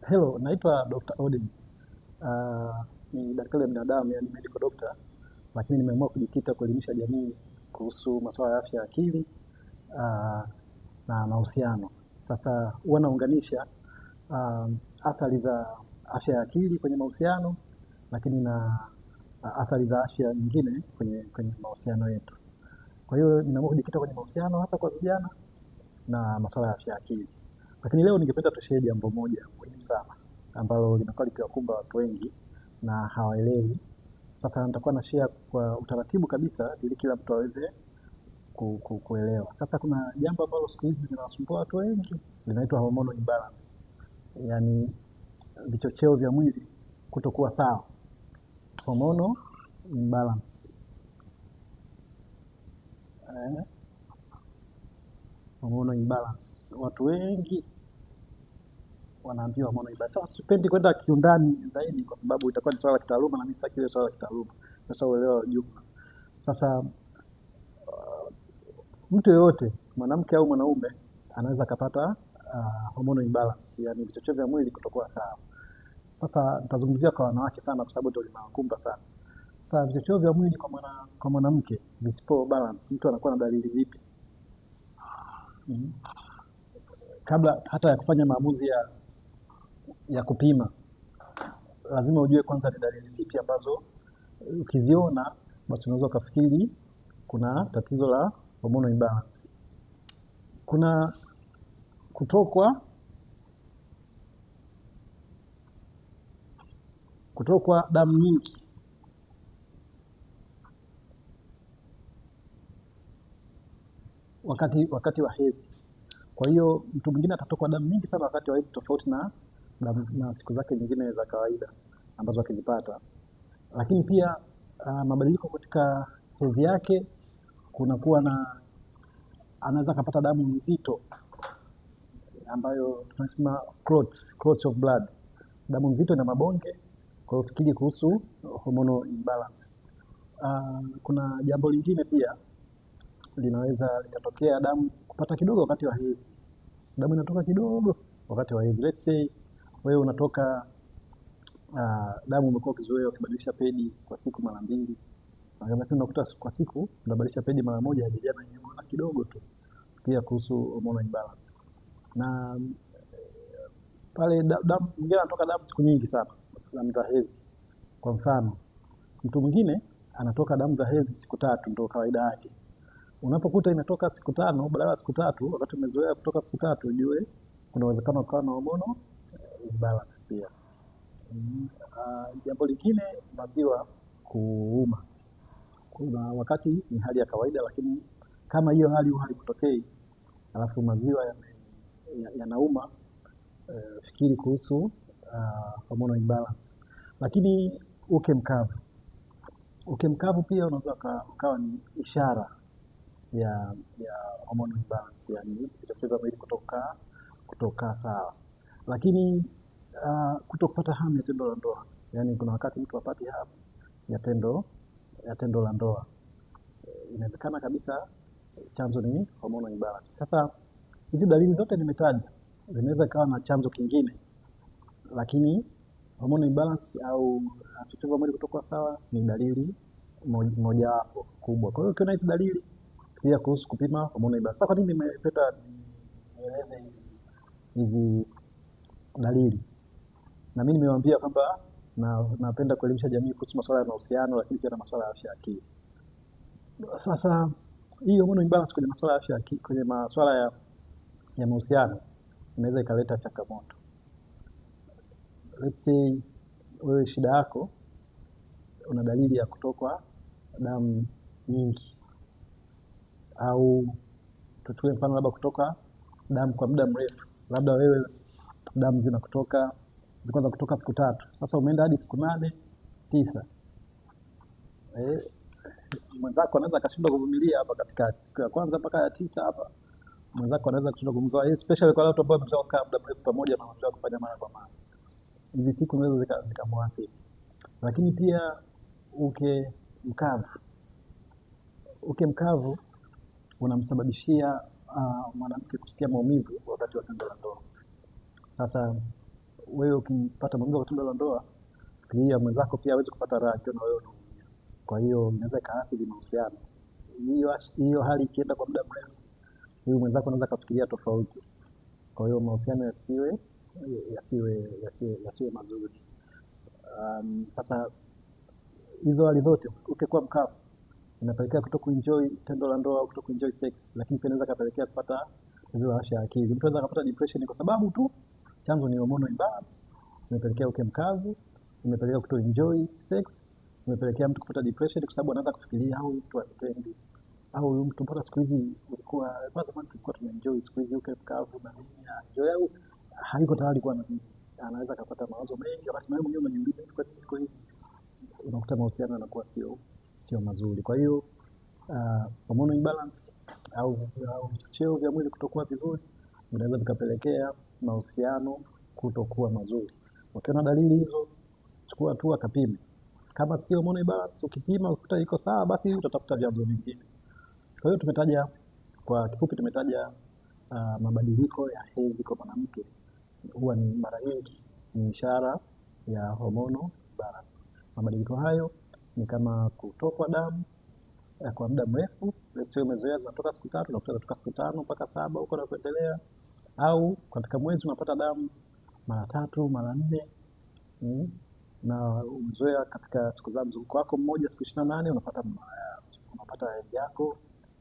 Hello, naitwa Dr. Odin. Ni daktari wa binadamu, yani medical doctor, lakini nimeamua kujikita kuelimisha jamii kuhusu masuala ya afya ya akili uh, na mahusiano. Sasa huwa naunganisha athari za afya ya akili kwenye mahusiano, lakini na athari za afya nyingine kwenye mahusiano yetu. Kwa hiyo nimeamua kujikita kwenye mahusiano hasa kwa vijana na masuala ya afya ya akili. Lakini leo ningependa tushare jambo moja muhimu sana ambalo limekuwa likiwakumba watu wengi na hawaelewi. Sasa nitakuwa na share kwa utaratibu kabisa ili kila mtu aweze kuelewa. Sasa kuna jambo ambalo siku hizi linawasumbua watu wengi, linaitwa hormonal imbalance, yaani vichocheo vya mwili kutokuwa sawa, hormonal imbalance. Eh, hormonal imbalance, watu wengi wanaambiwa hormonal imbalance. Sasa sipendi kwenda kiundani zaidi kwa sababu itakuwa ni swala la kitaaluma na mimi sitaki ile swala la kitaaluma. Sasa uelewa wa jumla. Sasa mtu yeyote, mwanamke au mwanaume, anaweza akapata hormonal imbalance, yani vichocheo vya mwili kutokuwa sawa. Sasa nitazungumzia kwa wanawake sana kwa sababu ndio linawakumba sana. Sasa vichocheo vya mwili kwa mwanamke visipo balance, mtu anakuwa na dalili zipi? Kabla hata ya kufanya maamuzi ya kupima, lazima ujue kwanza ni dalili zipi ambazo ukiziona basi unaweza ukafikiri kuna tatizo la hormonal imbalance. Kuna kutokwa damu nyingi wakati wa hedhi. Kwa hiyo mtu mwingine atatokwa damu nyingi sana wakati wa hedhi, tofauti na siku zake nyingine za kawaida ambazo akizipata. Lakini pia mabadiliko katika hedhi yake, anaweza akapata damu nzito ambayo tunasema clots of blood, damu nzito na mabonge. Kwa hiyo fikiri kuhusu hormonal imbalance. Kuna jambo lingine pia linaweza likatokea, damu kupata kidogo wakati wa hedhi. Damu inatoka kidogo wakati wa hedhi. Let's say wewe unatoka damu, umekuwa ukizoea ukibadilisha pedi kwa siku mara mbili, lakini unakuta kwa siku unabadilisha pedi mara moja, jana inaona kidogo tu. Pia kuhusu hormonal imbalance. Na pale damu mwingine anatoka damu siku nyingi sana, damu za hedhi. Kwa mfano, mtu mwingine anatoka damu za hedhi siku 3 ndio kawaida yake. Unapokuta imetoka siku 5 badala ya siku 3, wakati umezoea kutoka siku 3, ujue kuna uwezekano ukawa na hormonal imbalance pia. Jambo lingine, maziwa kuuma. Kuna wakati ni hali ya kawaida, lakini kama hiyo hali haikutokei alafu maziwa yanauma, fikiri kuhusu hormonal imbalance. Lakini uke mkavu pia unaweza ukawa ni ishara ya hormonal imbalance, yani vichocheo vya mwili kutoka sawa. Lakini kutopata hamu ya tendo la ndoa, yani kuna wakati mtu hapati hamu ya tendo la ndoa, inawezekana kabisa chanzo ni hormonal imbalance. Sasa hizi dalili zote nimetaja zinaweza ikawa na chanzo kingine, lakini hormonal imbalance au vichocheo vya mwili kutokuwa sawa ni dalili mojawapo kubwa. Kwa hiyo ukiona hizi dalili, pia kuhusu kupima hormonal imbalance. Sasa kwa nini nimependa nieleze hizi dalili? Na mimi nimewaambia kwamba napenda kuelimisha jamii kuhusu masuala ya mahusiano, lakini pia na masuala ya afya ya akili. Sasa hii hormonal imbalance kwenye masuala ya afya, kwenye masuala ya mahusiano inaweza ikaleta changamoto. Let's say wewe shida yako, una dalili ya kutokwa damu nyingi, au tuchukue mfano labda kutoka damu kwa muda mrefu. Labda wewe damu zinakutoka siku 3, sasa umeenda hadi siku 8, 9. Mwenzako anaweza akashindwa kuvumilia hapa katikati, siku ya kwanza mpaka ya 9 hapa, mwenzako anaweza kushindwa kuvumilia, especially kwa watu ambao wameshakaa muda mrefu pamoja na wanataka kufanya mara kwa mara. Hizi siku zinaweza zikamwathiri. Lakini pia uke mkavu unamsababishia mwanamke kusikia maumivu wakati wa tendo la ndoa. Sasa wewe ukipata maumivu ya tendo la ndoa, fikiria mwenzako pia hawezi kupata raha akiona wewe unaumia. Kwa hiyo inaweza ikaathiri mahusiano. Hiyo hali ikienda kwa muda mrefu, huyu mwenzako anaweza kafikiria tofauti. Kwa hiyo mahusiano yasiwe mazuri. Sasa hizo hali zote, ukikuwa mkavu inapelekea kutokuenjoy tendo la ndoa au kutokuenjoy sex, lakini pia inaweza kapelekea kupata tatizo la afya ya akili. Mtu anaweza kupata depression kwa sababu tu chanzo ni hormonal imbalance, imepelekea uke mkavu, imepelekea kutoenjoy sex, imepelekea mtu kupata depression kwa sababu anaanza kufikiria au mtu anipendi, au mtu mpaka siku hizi ulikuwa kwanza zamani tulikuwa tunaenjoy, siku hizi uke mkavu na nini enjoy au haiko tayari kwa nini, anaweza kupata mawazo mengi wakati mwenyewe unajiuliza kwa nini iko hivi, unakuta mahusiano yanakuwa sio mazuri. Kwa hiyo hormonal imbalance au vichocheo vya mwili kutokuwa vizuri vinaweza vikapelekea mahusiano kutokuwa mazuri. Ukiona dalili hizo, chukua hatua, kapime. Kama sio hormonal imbalance, ukipima ukuta iko sawa, basi utatafuta vyanzo vingine. Kwa hiyo tumetaja kwa kifupi, mabadiliko ya hedhi kwa mwanamke huwa ni mara nyingi ni ishara ya hormonal imbalance. Mabadiliko hayo ni kama kutokwa damu kwa muda mrefu, sio umezoea zinatoka siku 3 na kutoka siku 5 mpaka 7 huko na kuendelea, au katika mwezi unapata damu mara 3 mara 4, na umezoea katika siku za mzunguko wako mmoja siku 28 unapata hedhi yako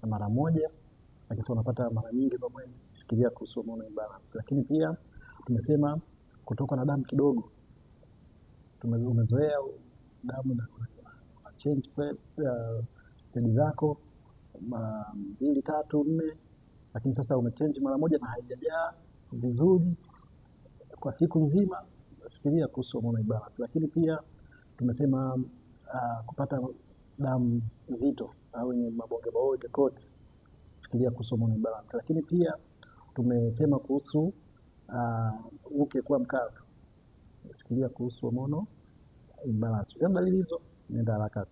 mara moja, lakini unapata mara nyingi kwa mwezi. Fikiria kuhusu hormonal imbalance. Lakini pia tumesema kutoka na damu kidogo, umezoea damu na change pedi zako mara 2 3 4, lakini sasa umechange mara moja na haijajaa vizuri kwa siku nzima, fikiria kuhusu hormonal imbalance. Lakini pia tumesema kupata damu nzito au yenye mabonge clots, fikiria kuhusu hormonal imbalance. Lakini pia tumesema kuhusu uke kuwa mkavu, fikiria kuhusu hormonal imbalance. Kwa dalili hizo nenda haraka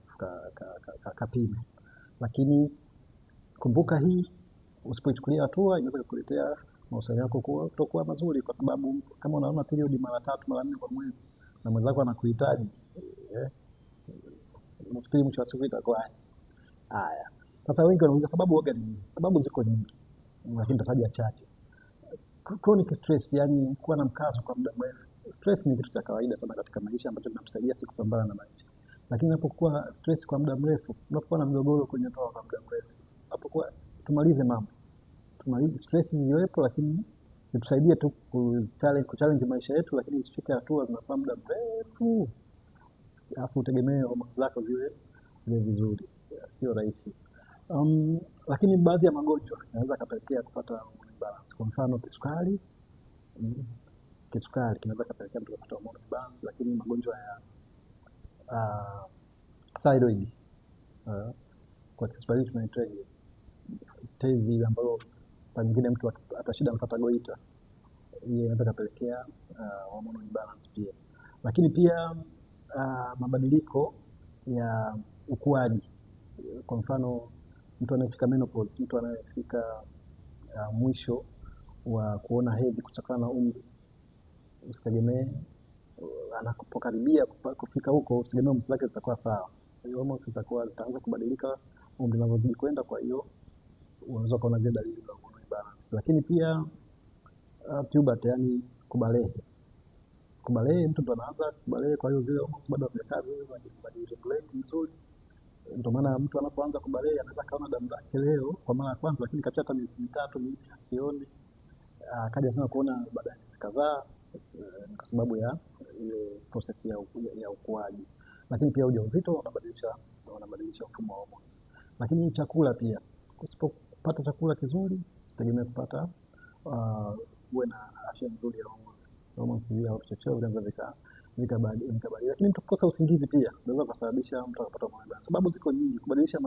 kapime. Lakini kumbuka hii, usipochukulia hatua inaweza kukuletea mahusiano yako kutokuwa mazuri, kwa sababu kama unaona period mara 3 mara 4 kwa mwezi na mwenzako anakuhitaji, unafikiri mwisho wa siku itakuwa haya. Sasa wengi wanauliza sababu waga ni nini? Sababu ziko nyingi, lakini nitataja chache. Chronic stress, yani kuwa na mkazo kwa muda mrefu. Stress ni kitu cha kawaida sana katika maisha ambacho kinatusaidia sisi kupambana na maisha. Lakini unapokuwa stress kwa muda mrefu, unapokuwa na mgogoro kwenye ndoa kwa muda mrefu, unapokuwa tumalize stress ziwepo, lakini zitusaidie tu kuchallenge maisha yetu, lakini isifike hatua zinakuwa muda mrefu alafu utegemee hormones zako ziwe vizuri. Sio rahisi. Lakini baadhi ya magonjwa yanaweza kapelekea kupata hormonal imbalance. Kwa mfano kisukari, kinaweza kapelekea mtu kupata hormonal imbalance. Lakini magonjwa ya thyroid, kwa Kiswahili tunaita tezi, ambayo saa nyingine mtu atashida anapata goita, hiyo inaweza kapelekea hormonal imbalance pia. Lakini pia mabadiliko ya ukuaji, kwa mfano mtu anayefika menopause, mtu anayefika mwisho wa kuona hedhi kutokana na umri, usitegemee anapokaribia kufika huko, usitegemee hormones zake zitakuwa sawa. Hiyo hormones zitaanza kubadilika umri unavyozidi kwenda, kwa hiyo unaweza kuona zile dalili za hormonal imbalance. Lakini pia puberty, yani kubalehe, mtu ndo anaanza kubalehe, kwa hiyo zile hormones bado hazijakaa vizuri vizuri. Ndio maana mtu anapoanza kubalehe anaweza kaona damu zake leo kwa mara ya kwanza, lakini kachata miezi 3 mingi asione, akaja tena kuona baada ya miezi kadhaa, kwa sababu ya ile process ya ukuaji. Lakini pia ujauzito unabadilisha mfumo wa hormones. Lakini chakula pia, usipopata chakula kizuri, usitegemee kupata uwe na afya nzuri ya hormones zile, au vichocheo vinaweza vikabadilika. Lakini mtu kukosa usingizi pia unaweza kusababisha mtu akapata hormonal imbalance. Sababu ziko nyingi. Kubadilisha